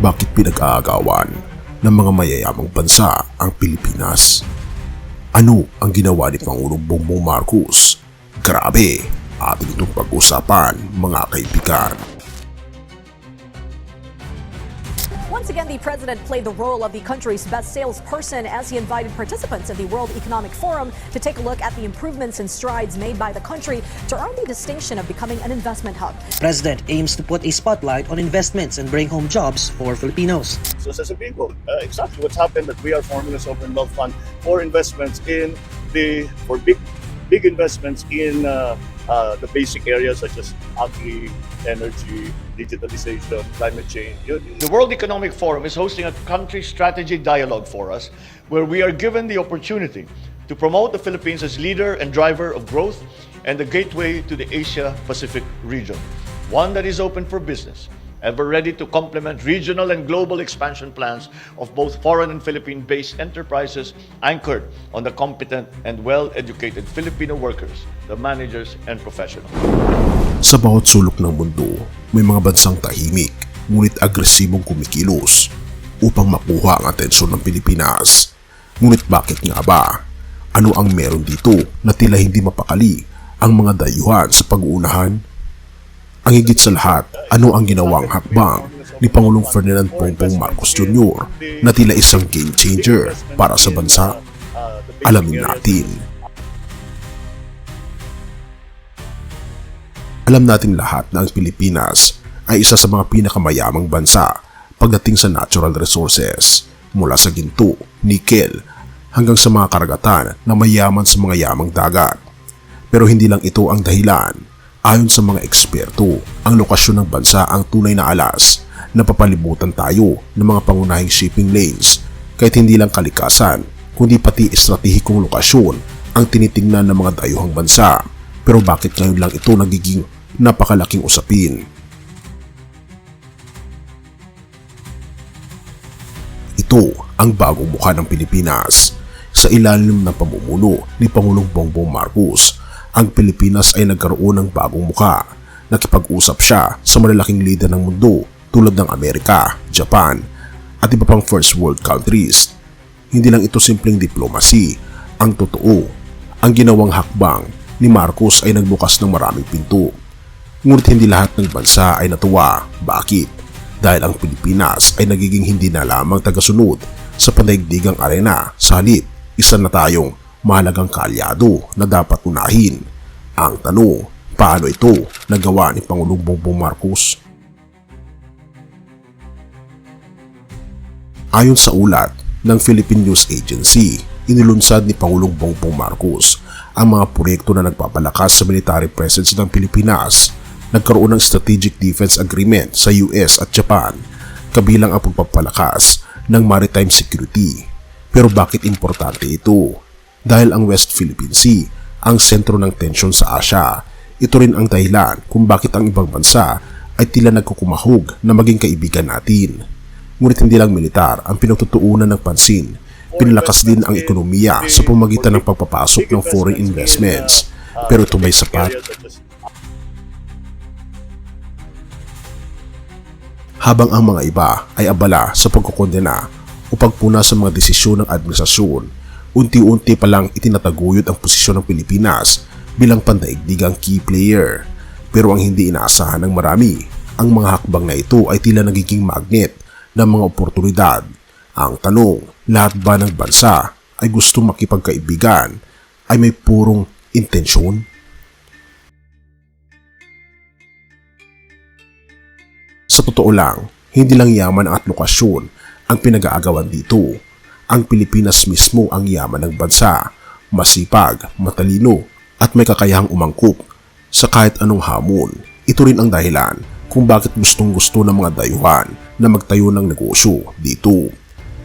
bakit pinag-aagawan ng mga mayayamang bansa ang Pilipinas? Ano ang ginawa ni Pangulong Bongbong Marcos? Grabe, ating itong pag-usapan mga kaibigan. Once again, the president played the role of the country's best salesperson as he invited participants of the World Economic Forum to take a look at the improvements and strides made by the country to earn the distinction of becoming an investment hub. President aims to put a spotlight on investments and bring home jobs for Filipinos. So sasabihin ko, exactly what's happened, that we are forming a sovereign wealth fund for investments for big investments in the basic areas such as agri, energy, digitalization, climate change. The World Economic Forum is hosting a country strategy dialogue for us, where we are given the opportunity to promote the Philippines as leader and driver of growth and the gateway to the Asia-Pacific region, one that is open for business, ever ready to complement regional and global expansion plans of both foreign and Philippine-based enterprises anchored on the competent and well-educated Filipino workers, the managers and professionals. Sa bawat sulok ng mundo, may mga bansang tahimik ngunit agresibong kumikilos upang makuha ang atensyon ng Pilipinas. Ngunit bakit nga ba? Ano ang meron dito na tila hindi mapakali ang mga dayuhan sa pag-uunahan? Ang higit sa lahat, ano ang ginawang hakbang ni Pangulong Ferdinand Bongbong Marcos Jr. na tila isang game changer para sa bansa? Alamin natin. Alam natin lahat na ang Pilipinas ay isa sa mga pinakamayamang bansa pagdating sa natural resources, mula sa ginto, nickel, hanggang sa mga karagatan na mayaman sa mga yamang dagat. Pero hindi lang ito ang dahilan. Ayon sa mga eksperto, ang lokasyon ng bansa ang tunay na alas na papalibutan tayo ng mga pangunahing shipping lanes, kahit hindi lang kalikasan kundi pati estratehikong lokasyon ang tinitingnan ng mga dayuhang bansa. Pero bakit ngayon lang ito nagiging napakalaking usapin? Ito ang bagong mukha ng Pilipinas. Sa ilalim ng pamumuno ni Pangulong Bongbong Marcos, ang Pilipinas ay nagkaroon ng bagong muka. Nakipag-usap siya sa malalaking leader ng mundo tulad ng Amerika, Japan, at iba pang first world countries. Hindi lang ito simpleng diplomacy. Ang totoo, ang ginawang hakbang ni Marcos ay nagbukas ng maraming pinto. Ngunit hindi lahat ng bansa ay natuwa. Bakit? Dahil ang Pilipinas ay nagiging hindi na lamang tagasunod sa pandaigdigang arena, sa halip, isa na tayong mahalagang kaalyado na dapat unahin. Ang tanong, paano ito nagawa ni Pangulong Bongbong Marcos? Ayon sa ulat ng Philippine News Agency, inilunsad ni Pangulong Bongbong Marcos ang mga proyekto na nagpapalakas sa military presence ng Pilipinas. Nagkaroon ng Strategic Defense Agreement sa US at Japan, kabilang ang pagpapalakas ng maritime security. Pero bakit importante ito? Dahil ang West Philippine Sea ang sentro ng tensyon sa Asia. Ito rin ang dahilan kung bakit ang ibang bansa ay tila nagkukumahog na maging kaibigan natin. Ngunit hindi lang militar ang pinagtutuunan ng pansin. Pinalakas din ang ekonomiya sa pamamagitan ng pagpapasok ng foreign investments. Pero ito may sapat? Habang ang mga iba ay abala sa pagkukondena o pagpuna sa mga desisyon ng administrasyon, unti-unti pa lang itinataguyod ang posisyon ng Pilipinas bilang pandaigdigang key player. Pero ang hindi inaasahan ng marami, ang mga hakbang na ito ay tila nagiging magnet ng mga oportunidad. Ang tanong, lahat ba ng bansa ay gusto makipagkaibigan ay may purong intensyon? Sa totoo lang, hindi lang yaman at lokasyon ang pinag-aagawan dito. Ang Pilipinas mismo ang yaman ng bansa, masipag, matalino, at may kakayahang umangkop sa kahit anong hamon. Ito rin ang dahilan kung bakit gustong-gusto ng mga dayuhan na magtayo ng negosyo dito.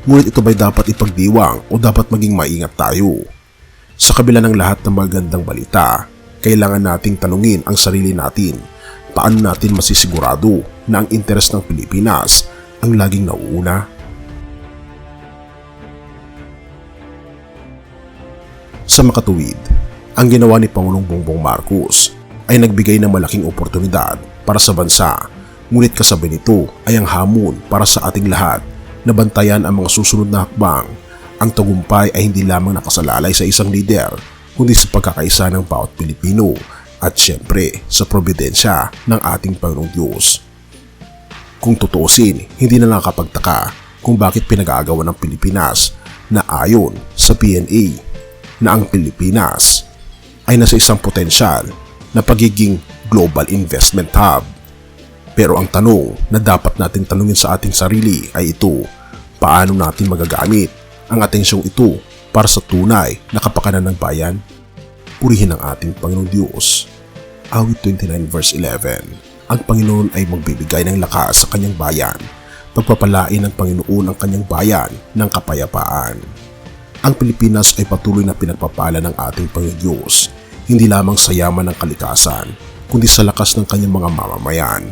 Ngunit ito ba'y dapat ipagdiwang o dapat maging maingat tayo? Sa kabila ng lahat ng magandang balita, kailangan nating tanungin ang sarili natin. Paano natin masisigurado na ang interes ng Pilipinas ang laging nauuna? Sa makatuwid, ang ginawa ni Pangulong Bongbong Marcos ay nagbigay ng malaking oportunidad para sa bansa Ngunit kasabay nito ay ang hamon para sa ating lahat na bantayan ang mga susunod na hakbang. Ang tagumpay ay hindi lamang nakasalalay sa isang lider, kundi sa pagkakaisa ng bawat Pilipino at syempre sa probidensya ng ating Panginoong Diyos. Kung tutuusin, hindi na nakakapagtaka kung bakit pinag-aagawan ng Pilipinas na ayon sa PNA na ang Pilipinas ay nasa isang potensyal na pagiging global investment hub. Pero ang tanong na dapat natin tanungin sa ating sarili ay ito: paano natin magagamit ang atensyong ito para sa tunay na kapakanan ng bayan? Purihin ang ating Panginoong Diyos. Awit 29 verse 11. Ang Panginoon ay magbibigay ng lakas sa kanyang bayan. Pagpapalain ng Panginoon ang kanyang bayan ng kapayapaan. Ang Pilipinas ay patuloy na pinagpapala ng ating Panginoong Diyos, hindi lamang sa yaman ng kalikasan, kundi sa lakas ng kanyang mga mamamayan.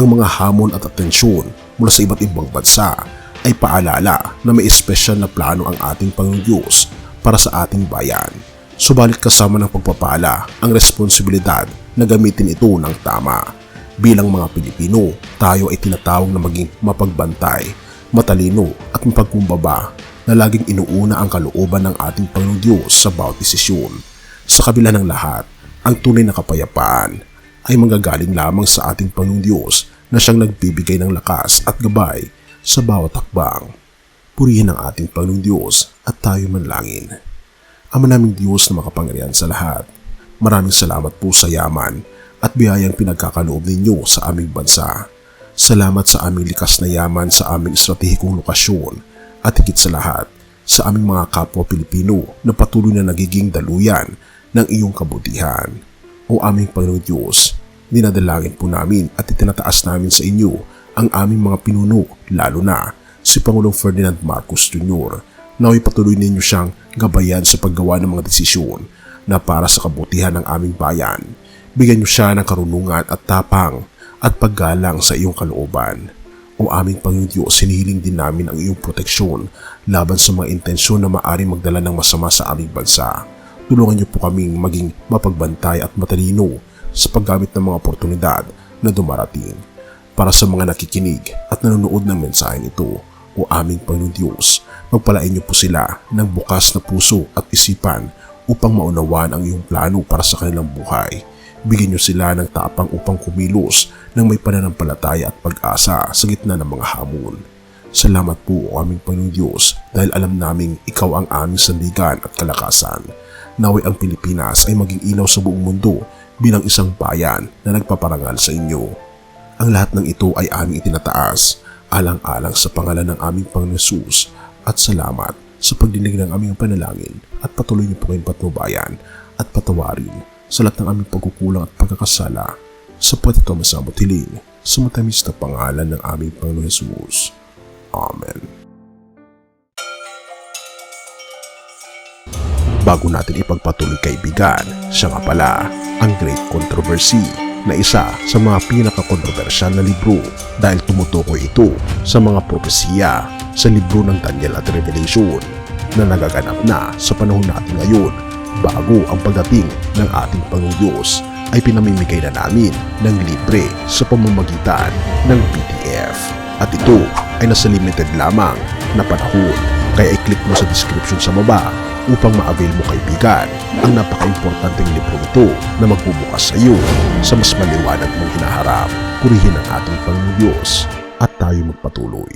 Ang mga hamon at atensyon mula sa iba't ibang bansa ay paalala na may espesyal na plano ang ating Panginoong Diyos para sa ating bayan. Subalit kasama ng pagpapala ang responsibilidad na gamitin ito ng tama. Bilang mga Pilipino, tayo ay tinatawag na maging mapagbantay, matalino at mapagkumbaba na laging inuuna ang kalooban ng ating Panginoong Diyos sa bawat desisyon. Sa kabila ng lahat, ang tunay na kapayapaan ay manggagaling lamang sa ating Panginoong Diyos na siyang nagbibigay ng lakas at gabay sa bawat hakbang. Purihin ang ating Panginoong Diyos at tayo manalangin. Ama naming Diyos na makapangyarihan sa lahat, maraming salamat po sa yaman at biyayang pinagkakaloob ninyo sa aming bansa. Salamat sa aming likas na yaman sa aming estratehikong lokasyon at higit sa lahat sa aming mga kapwa Pilipino na patuloy na nagiging daluyan ng iyong kabutihan. O aming Panginoong Diyos, dinadalangin po namin at itinataas namin sa inyo ang aming mga pinuno, lalo na si Pangulong Ferdinand Marcos Jr. Nawa'y patuloy ninyo siyang gabayan sa paggawa ng mga desisyon na para sa kabutihan ng aming bayan. Bigyan niyo siya ng karunungan at tapang at paggalang sa iyong kalooban. O aming Panginoong Diyos, hinihiling din namin ang iyong proteksyon laban sa mga intensyon na maaaring magdala ng masama sa aming bansa. Tulungan niyo po kaming maging mapagbantay at matalino sa paggamit ng mga oportunidad na dumarating. Para sa mga nakikinig at nanonood ng mensaheng ito, o aming Panginoong Diyos, magpalain niyo po sila ng bukas na puso at isipan upang maunawaan ang iyong plano para sa kanilang buhay. Bigyan niyo sila ng tapang upang kumilos ng may pananampalataya at pag-asa sa gitna ng mga hamon. Salamat po, o aming Panginoong Diyos, dahil alam naming ikaw ang aming sandigan at kalakasan. Nawa'y ang Pilipinas ay maging ilaw sa buong mundo bilang isang bayan na nagpaparangal sa inyo. Ang lahat ng ito ay aming itinataas, alang-alang sa pangalan ng aming Panginoon Hesus, at salamat sa pagdinig ng aming panalangin at patuloy niyo po kayong patnubayan at patawarin sa lahat ng aming pagkukulang at pagkakasala, sapagkat ito masamot hiling sa matamis na pangalan ng aming Panginoon Hesus. Amen. Bago natin ipagpatuloy, kaibigan, siya nga pala ang Great Controversy, na isa sa mga pinakakontrobersyal na libro dahil tumutukoy ito sa mga propesiya sa libro ng Daniel at Revelation na nagaganap na sa panahon natin ngayon. Bago ang pagdating ng ating Panginoong Diyos ay pinamimigay na namin ng libre sa pamamagitan ng PDF. At ito ay nasa limited lamang na panahon, kaya i-click mo sa description sa baba upang ma-avail mo, kaibigan, ang napaka-importanteng libro ito na magbubukas sa iyo sa mas maliwanag mong hinaharap. Purihin ang ating Panginoong Diyos at tayo magpatuloy.